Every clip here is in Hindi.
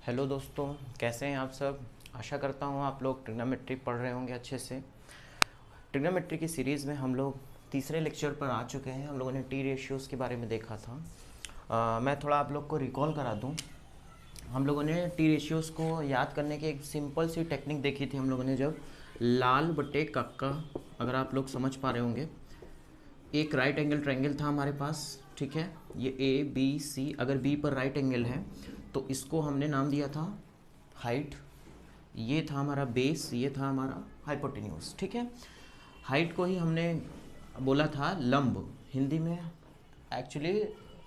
हेलो दोस्तों, कैसे हैं आप सब। आशा करता हूँ आप लोग ट्रिग्नोमेट्री पढ़ रहे होंगे अच्छे से। ट्रिग्नोमेट्री की सीरीज़ में हम लोग तीसरे लेक्चर पर आ चुके हैं। हम लोगों ने टी रेशियोज़ के बारे में देखा था। मैं थोड़ा आप लोग को रिकॉल करा दूँ। हम लोगों ने टी रेशियोज़ को याद करने की एक सिंपल सी टेक्निक देखी थी हम लोगों ने, जब लाल बटे कक्का, अगर आप लोग समझ पा रहे होंगे। एक राइट एंगल ट्रायंगल था हमारे पास, ठीक है। ये ए बी सी, अगर बी पर राइट एंगल है तो इसको हमने नाम दिया था हाइट। ये था हमारा बेस, ये था हमारा हाइपोटेन्यूज, ठीक है। हाइट को ही हमने बोला था लंब हिंदी में। एक्चुअली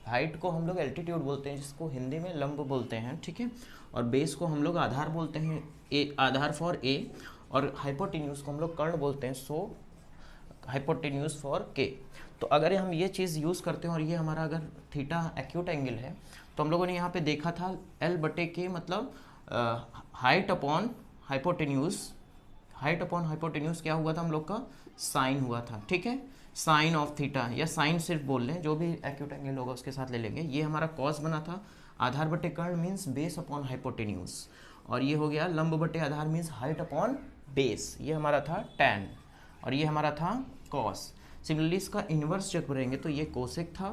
हाइट को हम लोग एल्टीट्यूड बोलते हैं, जिसको हिंदी में लंब बोलते हैं, ठीक है। और बेस को हम लोग आधार बोलते हैं, ए आधार फॉर ए। और हाइपोटेन्यूज को हम लोग कर्ण बोलते हैं, सो हाइपोटेन्यूज फॉर के। तो अगर हम ये चीज़ यूज़ करते हैं और ये हमारा अगर थीटा एक्यूट एंगल है, तो हम लोगों ने यहाँ पे देखा था एल बटे के मतलब height upon hypotenuse. Height upon hypotenuse क्या हुआ था हम लोग का, साइन हुआ था, ठीक है। साइन ऑफ थीटा या साइन सिर्फ बोल लें, जो भी एक्यूट एंगल होगा उसके साथ ले लेंगे। ये हमारा कॉस बना था। आधार बटे कर्ण मीन्स बेस अपॉन हाइपोटेन्यूज, और ये हो गया लंब बटे आधार मीन्स हाइट अपॉन बेस। ये हमारा था टैन और ये हमारा था कॉस। सिमिलरली इसका इन्वर्स चेक करेंगे तो ये कोसेक था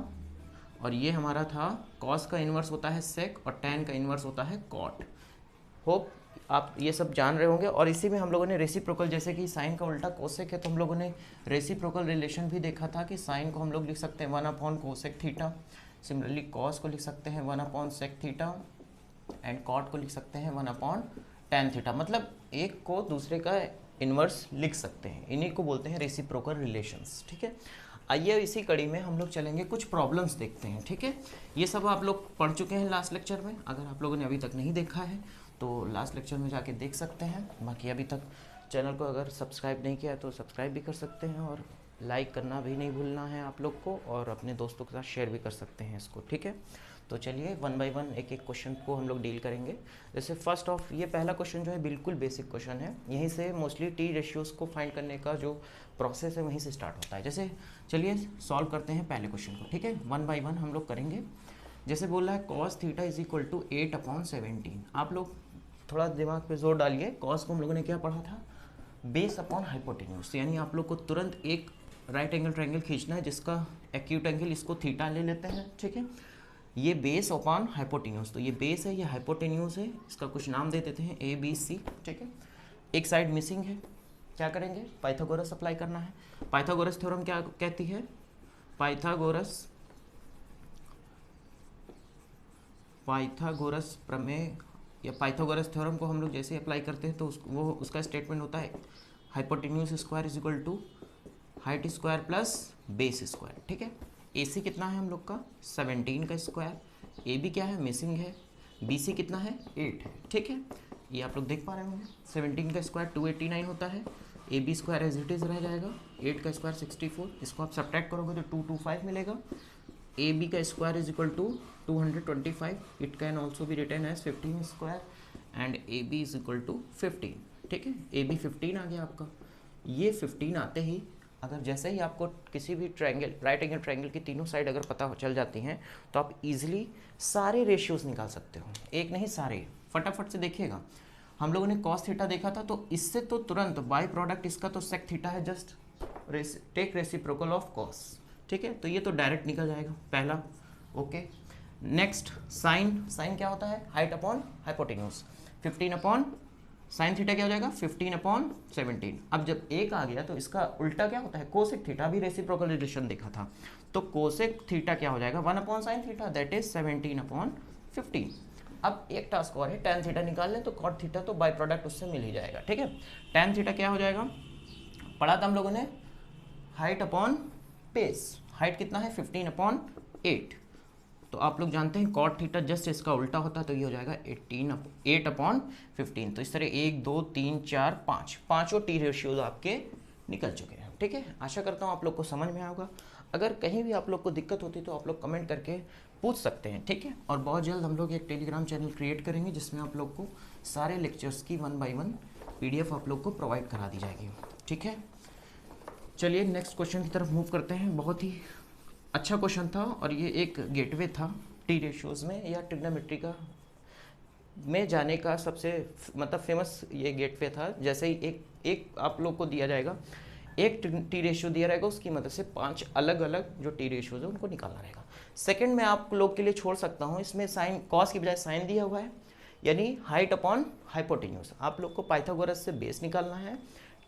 और ये हमारा था कॉस का इन्वर्स होता है सेक और टैन का इन्वर्स होता है कॉट। होप आप ये सब जान रहे होंगे। और इसी में हम लोगों ने रेसिप्रोकल, जैसे कि साइन का उल्टा कोसेक है, तो हम लोगों ने रेसिप्रोकल रिलेशन भी देखा था कि साइन को हम लोग लिख सकते हैं 1 upon cosec theta. Similarly cos को लिख सकते हैं 1 upon sec theta and cot को लिख सकते हैं 1 अपॉन टैन थीटा। मतलब एक को दूसरे का इन्वर्स लिख सकते हैं, इन्हीं को बोलते हैं रेसिप्रोकल रिलेशंस, ठीक है। आइए इसी कड़ी में हम लोग चलेंगे, कुछ प्रॉब्लम्स देखते हैं, ठीक है। ये सब आप लोग पढ़ चुके हैं लास्ट लेक्चर में। अगर आप लोगों ने अभी तक नहीं देखा है तो लास्ट लेक्चर में जाके देख सकते हैं। बाकी अभी तक चैनल को अगर सब्सक्राइब नहीं किया है तो सब्सक्राइब भी कर सकते हैं, और लाइक करना भी नहीं भूलना है आप लोग को, और अपने दोस्तों के साथ शेयर भी कर सकते हैं इसको, ठीक है। तो चलिए वन बाय वन एक एक क्वेश्चन को हम लोग डील करेंगे। जैसे फर्स्ट ऑफ, ये पहला क्वेश्चन जो है बिल्कुल बेसिक क्वेश्चन है। यहीं से मोस्टली टी रेशियोज़ को फाइंड करने का जो प्रोसेस है वहीं से स्टार्ट होता है। जैसे चलिए सॉल्व करते हैं पहले क्वेश्चन को, ठीक है। वन बाय वन हम लोग करेंगे। जैसे बोल रहा है cos theta is equal to 8 upon 17। आप लोग थोड़ा दिमाग पे जोर डालिए। कॉस को हम लोगों ने क्या पढ़ा था, बेस अपॉन हाइपोटेन्यूज। यानी आप लोग को तुरंत एक राइट एंगल ट्रायंगल खींचना है जिसका एक्यूट एंगल, इसको थीटा ले लेते हैं, ठीक है। ये बेस अपॉन हाइपोटेन्यूज, तो ये बेस है, ये हाइपोटेन्यूज है, इसका कुछ नाम दे देते हैं ए बी सी, ठीक है। एक साइड मिसिंग है, क्या करेंगे, पाइथागोरस अप्लाई करना है। पाइथागोरस थ्योरम क्या कहती है, पाइथागोरस प्रमेय या पाइथागोरस थ्योरम को हम लोग जैसे अप्लाई करते हैं तो उसका स्टेटमेंट होता है hypotenuse square is equal to height square plus base square, ठीक है। ए सी कितना है हम लोग का 17 का स्क्वायर, ए बी क्या है मिसिंग है, बी सी कितना है 8 है, ठीक है। ये आप लोग देख पा रहे होंगे 17 का स्क्वायर 289 होता है, A B square as it is रह जाएगा, 8 का स्क्वायर 64, इसको आप सब्ट्रैक्ट करोगे तो 225 मिलेगा। ए बी का square is equal to 225, it can also be written as 15 square and A B is equal to 15, ठीक है। ए बी 15 आ गया आपका। ये 15 आते ही, अगर जैसे ही आपको किसी भी ट्रायंगल, राइट एंगल ट्रायंगल की तीनों साइड अगर पता चल जाती हैं तो आप इजीली सारे रेशियोज निकाल सकते हो, एक नहीं सारे। फटाफट से देखिएगा, हम लोगों ने कॉस थीटा देखा था, तो इससे तो तुरंत बाय प्रोडक्ट इसका तो सेक थीटा है, just take reciprocal of cos, ठीक है। तो ये तो डायरेक्ट निकल जाएगा पहला, ओके। नेक्स्ट साइन, साइन क्या होता है height upon hypotenuse. 15 upon sine theta क्या हो जाएगा 15 अपॉन 17। अब जब एक आ गया तो इसका उल्टा क्या होता है कोसेक थीटा, भी रेसिप्रोकल रिलेशन देखा था। तो कोसेक थीटा क्या हो जाएगा 1 upon sine theta, that is 17 upon 15। अब एक टास्क और है, टैन थीटा निकाल लें तो कॉट थीटा तो बाय प्रोडक्ट उससे मिल ही जाएगा, ठीक है। टैन थीटा क्या हो जाएगा, पढ़ा था हम लोगों ने हाइट अपॉन बेस। हाइट कितना है 15 अपॉन 8, तो आप लोग जानते हैं कॉट थीटा जस्ट इसका उल्टा होता है, तो ये हो जाएगा 8 अपॉन 15। तो इस तरह 1 2 3 4 5 पाँचों टी रेशियोज आपके निकल चुके हैं, ठीक है। आशा करता हूँ आप लोग को समझ में आएगा। अगर कहीं भी आप लोग को दिक्कत होती तो आप लोग कमेंट करके पूछ सकते हैं, ठीक है। और बहुत जल्द हम लोग एक टेलीग्राम चैनल क्रिएट करेंगे जिसमें आप लोग को सारे लेक्चर्स की 1 बाय 1 PDF आप लोग को प्रोवाइड करा दी जाएगी, ठीक है। चलिए नेक्स्ट क्वेश्चन की तरफ मूव करते हैं। बहुत ही अच्छा क्वेश्चन था और ये एक गेटवे था टी रेशियोज में या ट्रिग्नोमेट्री का में जाने का सबसे मतलब फेमस ये गेटवे था। जैसे ही एक आप लोग को दिया जाएगा, एक टी रेशियो दिया रहेगा, उसकी मदद से 5 अलग अलग जो टी रेशियोज है उनको निकालना रहेगा। सेकंड में आप लोग के लिए छोड़ सकता हूँ, इसमें साइन कॉस की बजाय साइन दिया हुआ है, यानी हाइट अपॉन हाइपोटेन्यूज। आप लोग को पाइथागोरस से बेस निकालना है,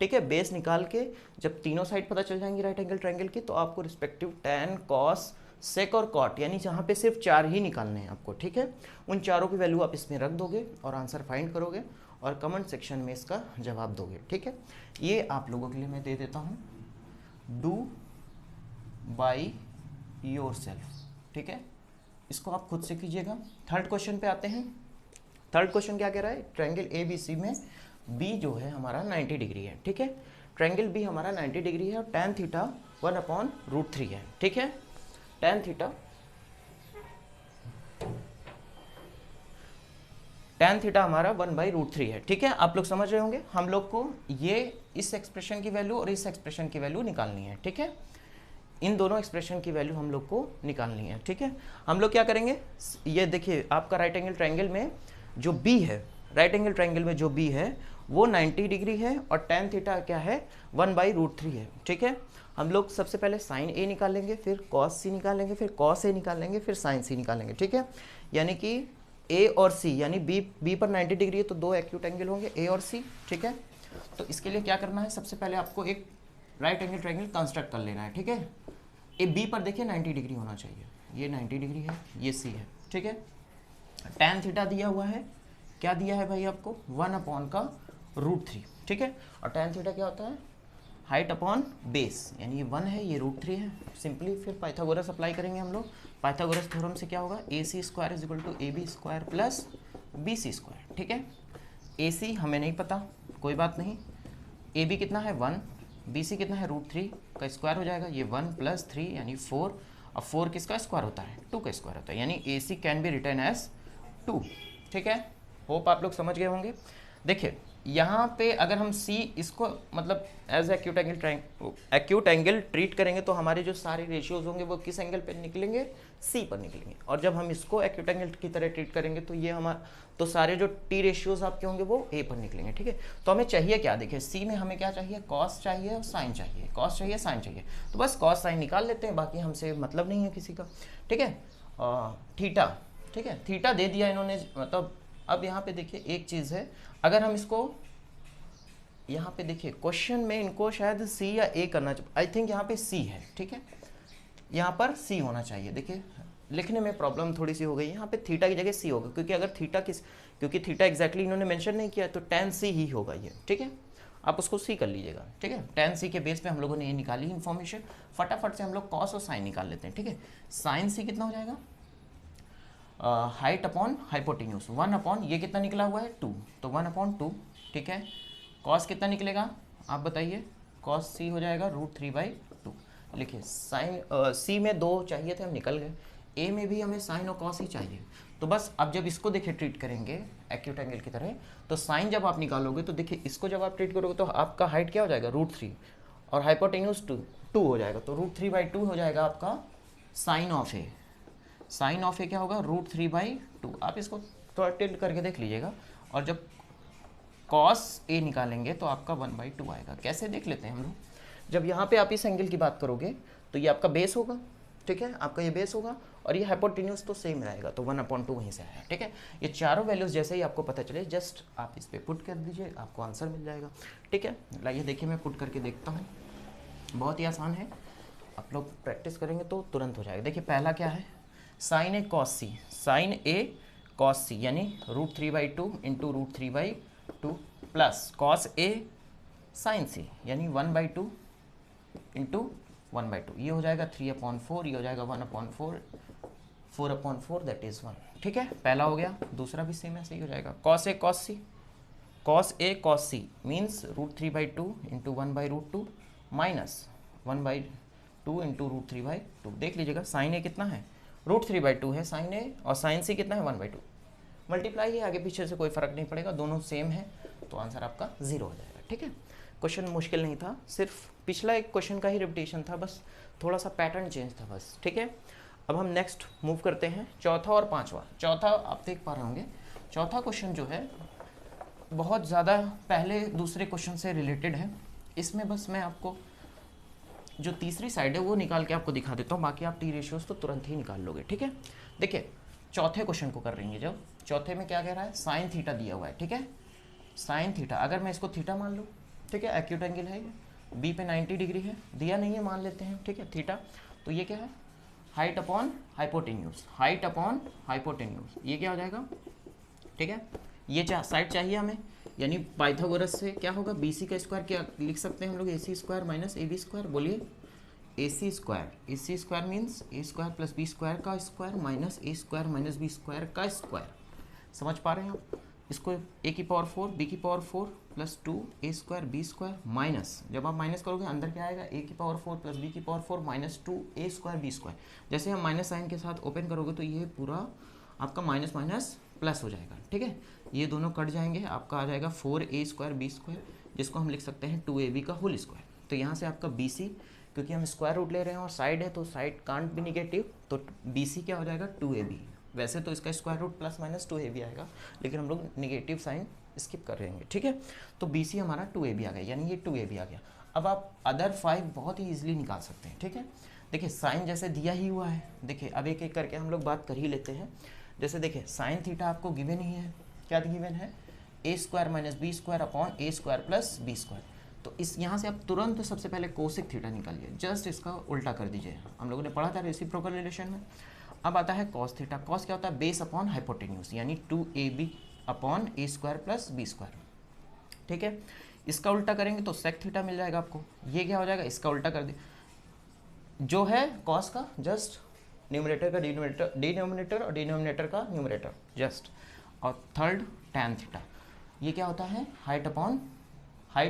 ठीक है। बेस निकाल के जब तीनों साइड पता चल जाएंगी राइट एंगल ट्रायंगल की, तो आपको रिस्पेक्टिव टैन, कॉस, सेक और कॉट, यानी जहाँ पे सिर्फ 4 ही निकालने हैं आपको, ठीक है, उन चारों की वैल्यू आप इसमें रख दोगे और आंसर फाइंड करोगे और कमेंट सेक्शन में इसका जवाब दोगे, ठीक है। ये आप लोगों के लिए मैं दे देता हूँ, डू बाई योर सेल्फ, ठीक है। इसको आप खुद से कीजिएगा। थर्ड क्वेश्चन पे आते हैं। थर्ड क्वेश्चन क्या कह रहा है, ट्रायंगल ए बी सी में बी जो है हमारा 90 डिग्री है, ठीक है। ट्रायंगल बी हमारा 90 डिग्री है और tan थीटा 1/√3 है, ठीक है। tan थीटा हमारा 1/√3 है, ठीक है। आप लोग समझ रहे होंगे। हम लोग को ये इस एक्सप्रेशन की वैल्यू और इस एक्सप्रेशन की वैल्यू निकालनी है, ठीक है। इन दोनों एक्सप्रेशन की वैल्यू हम लोग को निकालनी है, ठीक है। हम लोग क्या करेंगे, ये देखिए आपका राइट एंगल ट्रायंगल में जो बी है, राइट एंगल ट्रायंगल में जो बी है वो 90 डिग्री है और tan थीटा क्या है 1/√3 है, ठीक है। हम लोग सबसे पहले साइन ए निकालेंगे, फिर कॉस सी निकालेंगे, फिर कॉस ए निकालेंगे, फिर साइन सी निकालेंगे, ठीक है। यानी कि ए और सी, यानी बी पर 90 डिग्री है तो 2 एक्यूट एंगल होंगे ए और सी, ठीक है। तो इसके लिए क्या करना है, सबसे पहले आपको एक राइट एंगल ट्रायंगल कंस्ट्रक्ट कर लेना है, ठीक है। ए बी पर देखिए 90 डिग्री होना चाहिए, ये 90 डिग्री है, ये सी है, ठीक है। tan थीटा दिया हुआ है, क्या दिया है भाई आपको 1/√3, ठीक है। और tan थीटा क्या होता है, हाइट अपॉन बेस, यानी ये 1 है, ये √3 है। सिंपली फिर पाइथागोरस अप्लाई करेंगे हम लोग। पाइथागोरस थ्योरम से क्या होगा, AC² = AB² प्लस BC², ठीक है। AC हमें नहीं पता, कोई बात नहीं। AB कितना है 1, BC कितना है √3 का स्क्वायर हो जाएगा, ये 1 + 3 यानी 4, और 4 किसका स्क्वायर होता है, 2 का स्क्वायर होता है, यानी AC can be written as 2, ठीक है। होप आप लोग समझ गए होंगे। देखिए यहाँ पे अगर हम C इसको मतलब एज एक्यूट एंगल ट्रीट करेंगे तो हमारे जो सारे रेशियोज होंगे वो किस एंगल पे निकलेंगे, C पर निकलेंगे। और जब हम इसको एक्यूट एंगल की तरह ट्रीट करेंगे तो ये हमारा तो सारे जो T रेशियोज आपके होंगे वो A पर निकलेंगे, ठीक है। तो हमें चाहिए क्या, देखिए C में हमें क्या चाहिए, कॉस चाहिए और साइन चाहिए, कॉस चाहिए साइन चाहिए, तो बस कॉस साइन निकाल लेते हैं, बाकी हमसे मतलब नहीं है किसी का, ठीक है। थीटा, ठीक है, थीटा दे दिया इन्होंने, मतलब अब यहाँ पे देखिए एक चीज़ है, अगर हम इसको यहाँ पे देखिए क्वेश्चन में इनको शायद C या A करना चाहिए, आई थिंक यहाँ पे C है, ठीक है, यहाँ पर C होना चाहिए। देखिए लिखने में प्रॉब्लम थोड़ी सी हो गई, यहाँ पे थीटा की जगह C होगा, क्योंकि अगर क्योंकि थीटा एग्जैक्टली इन्होंने मेंशन नहीं किया तो tan C ही होगा ये, ठीक है। आप उसको C कर लीजिएगा, ठीक है। tan C के बेस पे हम लोगों ने ये निकाली इन्फॉर्मेशन। फटाफट से हम लोग कॉस और साइन निकाल लेते हैं, ठीक है। साइन C कितना हो जाएगा, हाइट अपॉन हाइपोटेन्यूज 1 ये कितना निकला हुआ है 2, तो 1/2, ठीक है। कॉस कितना निकलेगा आप बताइए, कॉस C हो जाएगा √3/2। लिखिए साइन C में 2 चाहिए थे, हम निकल गए। A में भी हमें साइन और कॉस ही चाहिए, तो बस अब जब इसको देखिए ट्रीट करेंगे एक्यूट एंगल की तरह, तो साइन जब आप निकालोगे तो देखिए इसको जब आप ट्रीट करोगे तो आपका हाइट क्या हो जाएगा √3 और हाइपोटेन्यूज 2 हो जाएगा, तो √3/2 हो जाएगा आपका sine of A। Sine of A क्या होगा √3/2। आप इसको थोड़ा टिल्ट करके देख लीजिएगा, और जब कॉस ए निकालेंगे तो आपका 1/2 आएगा। कैसे देख लेते हैं हम लोग, जब यहाँ पे आप इस एंगल की बात करोगे तो ये आपका बेस होगा, ठीक है, आपका ये बेस होगा और ये हाइपोटेन्यूज तो सेम रहेगा, तो 1/2 वहीं से आया, ठीक है। ये चारों वैल्यूज जैसे ही आपको पता चले जस्ट आप इस पर पुट कर दीजिए, आपको आंसर मिल जाएगा, ठीक है। लाइए देखिए मैं पुट करके देखता हूँ, बहुत ही आसान है, आप लोग प्रैक्टिस करेंगे तो तुरंत हो जाएगा। देखिए पहला क्या है, साइन ए कॉस सी, साइन ए कॉस सी यानी √3/2 into √3/2 plus cos A sign सी यानी 1/2 इंटू 1/2, ये हो जाएगा 3/4, ये हो जाएगा 1/4, 4/4 दैट इज़ 1, ठीक है। पहला हो गया, दूसरा भी सेम ऐसे ही हो जाएगा, cos A cos C, cos A cos C means √3/2 into 1/√2 minus 1/2 into √3/2। देख लीजिएगा साइन ए कितना है √3/2 है साइन ए, और साइन सी कितना है 1/2, मल्टीप्लाई है, आगे पीछे से कोई फर्क नहीं पड़ेगा, दोनों सेम है, तो आंसर आपका 0 हो जाएगा, ठीक है। क्वेश्चन मुश्किल नहीं था, सिर्फ पिछला एक क्वेश्चन का ही रिपीटेशन था, बस थोड़ा सा पैटर्न चेंज था बस, ठीक है। अब हम नेक्स्ट मूव करते हैं, चौथा और पांचवा। चौथा आप देख पा रहे होंगे, चौथा क्वेश्चन जो है बहुत ज़्यादा पहले दूसरे क्वेश्चन से रिलेटेड है। इसमें बस मैं आपको जो तीसरी साइड है वो निकाल के आपको दिखा देता हूँ, बाकी आप टी रेशियोज तो तुरंत ही निकाल लोगे। ठीक है, देखिए चौथे क्वेश्चन को कर रही है। जब चौथे में क्या कह रहा है, साइन थीटा दिया हुआ है। ठीक है, साइन थीटा, अगर मैं इसको थीटा मान लूँ, ठीक है, एक्यूट एंगल है ये, बी पे 90 डिग्री है, दिया नहीं है मान लेते हैं। ठीक है, थीटा, तो ये क्या है, height upon hypotenuse, height upon hypotenuse, ये क्या हो जाएगा। ठीक है, ये साइड चाहिए हमें, यानी पाइथागोरस से क्या होगा, बी सी का स्क्वायर क्या लिख सकते हैं हम लोग, A C square minus A B square. बोलिए, A C square means A square plus B square का square minus A square minus B square का स्क्वायर। समझ पा रहे हैं आप इसको, ए की पावर 4 बी की power 4 plus 2 A square B square minus, जब आप माइनस करोगे अंदर क्या आएगा, ए की पावर 4 प्लस बी की power 4 minus 2 A square B square. जैसे हम माइनस साइन के साथ ओपन करोगे तो ये पूरा आपका माइनस माइनस प्लस हो जाएगा। ठीक है, ये दोनों कट जाएंगे, आपका आ जाएगा 4 ए स्क्वायर बी स्क्वायर, जिसको हम लिख सकते हैं 2ab का होल स्क्वायर। तो यहाँ से आपका बी सी, क्योंकि हम स्क्वायर रूट ले रहे हैं और साइड है तो साइड कांट भी निगेटिव, तो बी सी क्या हो जाएगा 2ab। वैसे तो इसका square root plus minus 2ab आएगा, लेकिन हम लोग निगेटिव साइन स्किप कर रहे हैं। ठीक है, तो बी सी हमारा 2ab आ गया, यानी ये 2ab आ गया। अब आप अदर 5 बहुत ही ईजिली निकाल सकते हैं। ठीक है, देखिए साइन जैसे दिया ही हुआ है, देखिए अब एक एक करके हम लोग बात कर ही लेते हैं। जैसे देखिए साइन थीटा आपको गिवन ही है, क्या गिवन है, A square minus B square upon A square plus B square. तो इस यहाँ से आप तुरंत सबसे पहले कोसेक थीटा निकालिए, जस्ट इसका उल्टा कर दीजिए, हम लोगों ने पढ़ा था रेसिप्रोकल रिलेशन में। अब आता है कॉस थीटा, कॉस क्या होता है, बेस अपॉन हाइपोटेन्यूज, यानी 2ab upon A square plus B square. ठीक है, इसका उल्टा करेंगे तो सेक थीटा मिल जाएगा आपको। ये क्या हो जाएगा, इसका उल्टा कर दे, जो है कॉस का जस्ट न्यूमरेटर का डिनोमिनेटर और डिनोमिनेटर का न्यूमरेटर जस्ट, और थर्ड टैन थीटा। ये क्या होता है, हाइट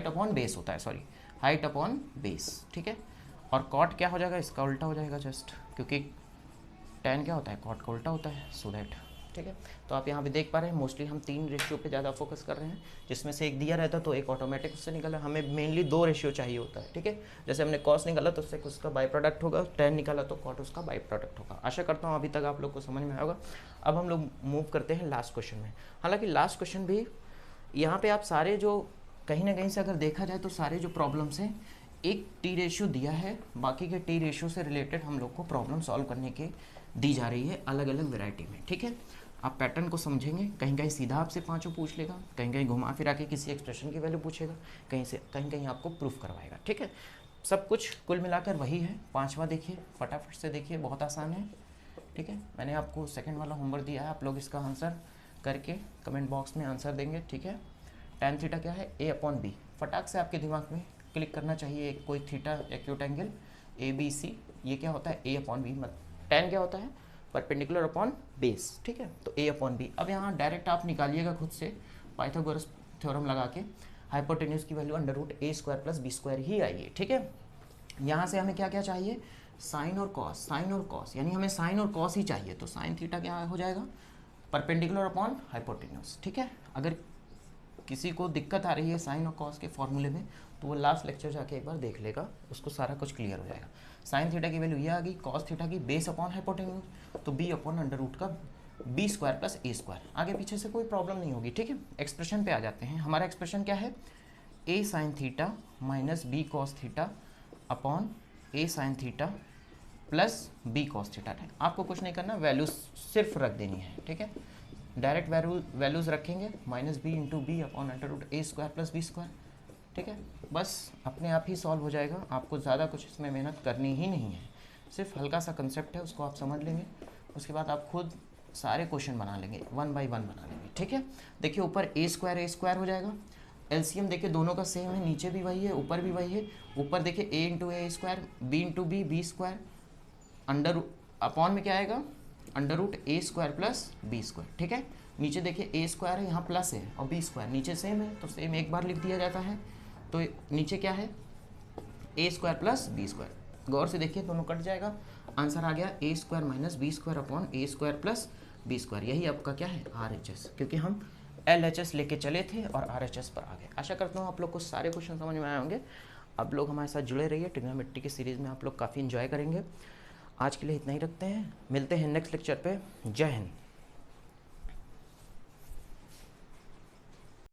अपॉन बेस होता है, सॉरी हाइट अपॉन बेस। ठीक है, और कॉट क्या हो जाएगा, इसका उल्टा हो जाएगा जस्ट, क्योंकि टैन क्या होता है, कॉट का उल्टा होता है, सो दैट। ठीक है, तो आप यहाँ पे देख पा रहे हैं मोस्टली हम 3 रेशियो पे ज़्यादा फोकस कर रहे हैं, जिसमें से एक दिया रहता तो एक ऑटोमेटिक उससे निकला, हमें मेनली 2 रेशियो चाहिए होता है। ठीक है, जैसे हमने कॉस निकाला तो उससे उसका बाई प्रोडक्ट होगा, टैन निकाला तो कॉट उसका बाई प्रोडक्ट होगा। आशा करता हूँ अभी तक आप लोग को समझ में आएगा। अब हम लोग मूव करते हैं लास्ट क्वेश्चन में। हालांकि लास्ट क्वेश्चन भी यहाँ पे आप सारे जो कहीं ना कहीं से अगर देखा जाए तो सारे जो प्रॉब्लम्स हैं, एक टी रेशियो दिया है, बाकी के टी रेशियो से रिलेटेड हम लोग को प्रॉब्लम सॉल्व करने के दी जा रही है अलग अलग वेराइटी में। ठीक है, आप पैटर्न को समझेंगे, कहीं कहीं सीधा आपसे 5 पूछ लेगा, कहीं कहीं घुमा फिरा के किसी एक्सप्रेशन की वैल्यू पूछेगा, कहीं कहीं आपको प्रूफ करवाएगा। ठीक है, सब कुछ कुल मिलाकर वही है। 5वां देखिए, फटाफट से देखिए, बहुत आसान है। ठीक है, मैंने आपको सेकंड वाला होमवर्क दिया है, आप लोग इसका आंसर करके कमेंट बॉक्स में आंसर देंगे। ठीक है, टैन थीटा क्या है, ए अपॉन बी, फटाक से आपके दिमाग में क्लिक करना चाहिए, कोई theta acute angle A B C, ये क्या होता है, ए अपॉन बी। टैन क्या होता है, परपेंडिकुलर अपॉन बेस। ठीक है, तो ए अपॉन बी। अब यहाँ डायरेक्ट आप निकालिएगा खुद से पाइथागोरस थ्योरम लगा के, हाइपोटेन्यूज की value under root A square plus B square ही आई है। ठीक है, यहाँ से हमें क्या क्या चाहिए, साइन और कॉस, यानी हमें साइन और कॉस ही चाहिए, तो साइन थीटा क्या हो जाएगा, परपेंडिकुलर अपॉन हाइपोटेन्यूज। ठीक है, अगर किसी को दिक्कत आ रही है साइन और कॉस के फॉर्मूले में तो वो लास्ट लेक्चर जाके एक बार देख लेगा, उसको सारा कुछ क्लियर हो जाएगा। साइन थीटा की वैल्यू ये आ गई, कॉस थीटा की बेस अपॉन हाइपोटेन्यूज, तो बी अपॉन अंडर रूट का बी स्क्वायर प्लस ए स्क्वायर, आगे पीछे से कोई प्रॉब्लम नहीं होगी। ठीक है, एक्सप्रेशन पे आ जाते हैं। हमारा एक्सप्रेशन क्या है, A sine theta minus B cos theta upon A sine theta plus B cos theta. आपको कुछ नहीं करना, वैल्यूज सिर्फ रख देनी है। ठीक है, डायरेक्ट वैल्यूज रखेंगे, minus B into B upon under root A square plus B square. ठीक है, बस अपने आप ही सॉल्व हो जाएगा, आपको ज़्यादा कुछ इसमें मेहनत करनी ही नहीं है, सिर्फ हल्का सा कंसेप्ट है, उसको आप समझ लेंगे, उसके बाद आप खुद सारे क्वेश्चन बना लेंगे, 1 बाई 1 बना लेंगे। ठीक है, देखिए ऊपर ए स्क्वायर हो जाएगा, एलसीएम देखिए दोनों का सेम है, नीचे भी वही है ऊपर भी वही है। ऊपर देखिए A into A square, B into B square, under upon में क्या आएगा, under root A square plus B square. ठीक है, नीचे देखिए ए स्क्वायर है, यहाँ प्लस है, और बी स्क्वायर नीचे सेम है, तो सेम एक बार लिख दिया जाता है, तो नीचे क्या है, A square plus B square. गौर से देखिए दोनों कट जाएगा, आंसर आ गया A square minus B square upon A square plus B square. यही आपका क्या है, RHS, क्योंकि हम LHS लेके चले थे और RHS पर आ गए। आशा करता हूँ आप लोग को सारे क्वेश्चन समझ में आए होंगे। आप लोग हमारे साथ जुड़े रहिए, ट्रिग्नोमेट्री की सीरीज़ में आप लोग काफ़ी इन्जॉय करेंगे। आज के लिए इतना ही रखते हैं, मिलते हैं नेक्स्ट लेक्चर पे। जय हिंद।